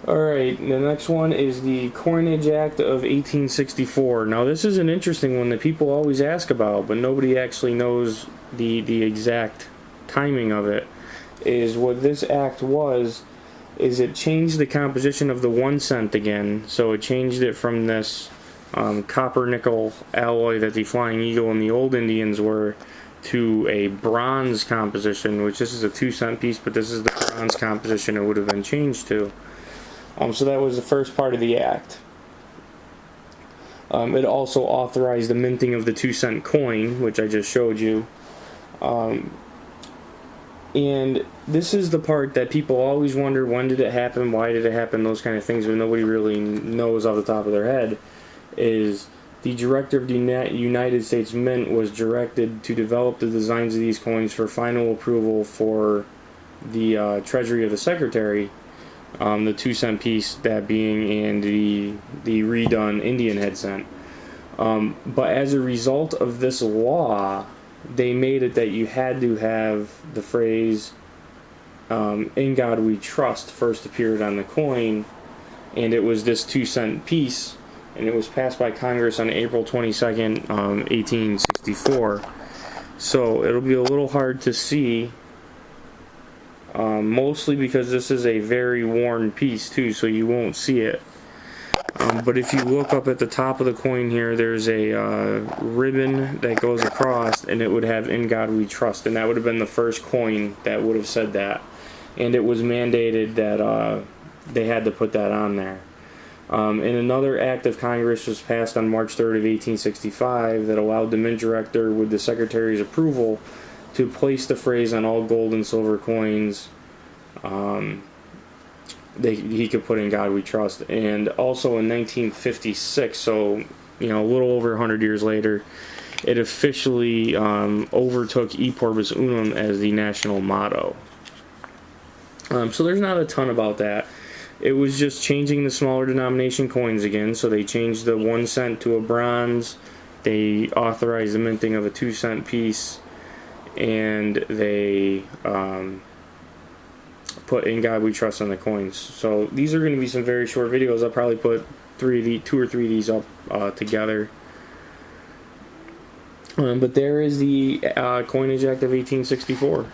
Alright, the next one is the Coinage Act of 1864. Now this is an interesting one that people always ask about, but nobody actually knows the exact timing of it. Is what this act was, is it changed the composition of the 1 cent again. So it changed it from this copper nickel alloy that the Flying Eagle and the old Indians were, to a bronze composition, which this is a 2 cent piece, but this is the bronze composition it would have been changed to. So that was the first part of the act. It also authorized the minting of the 2 cent coin, which I just showed you. And this is the part that people always wonder, when did it happen, why did it happen, those kind of things, but nobody really knows off the top of their head. Is the director of the United States Mint was directed to develop the designs of these coins for final approval for the Treasury of the Secretary. The 2 cent piece, that being, and the redone Indian head cent. But as a result of this law, they made it that you had to have the phrase "In God We Trust" first appeared on the coin, and it was this 2 cent piece, and it was passed by Congress on April 22nd, 1864. So it'll be a little hard to see. Mostly because this is a very worn piece too, so you won't see it. But if you look up at the top of the coin here, there's a ribbon that goes across, and it would have "In God We Trust," and that would have been the first coin that would have said that. And it was mandated that they had to put that on there. And another act of Congress was passed on March 3rd of 1865 that allowed the mint director, with the Secretary's approval, to place the phrase on all gold and silver coins. He could put "In God We Trust." And also in 1956, so a little over 100 years later, it officially overtook "E Pluribus Unum" as the national motto. So there's not a ton about that. It was just changing the smaller denomination coins again. So they changed the 1 cent to a bronze. They authorized the minting of a 2 cent piece. And they put "In God We Trust" on the coins. So these are going to be some very short videos. I'll probably put 2 or 3 of these up together. But there is the Coinage Act of 1864.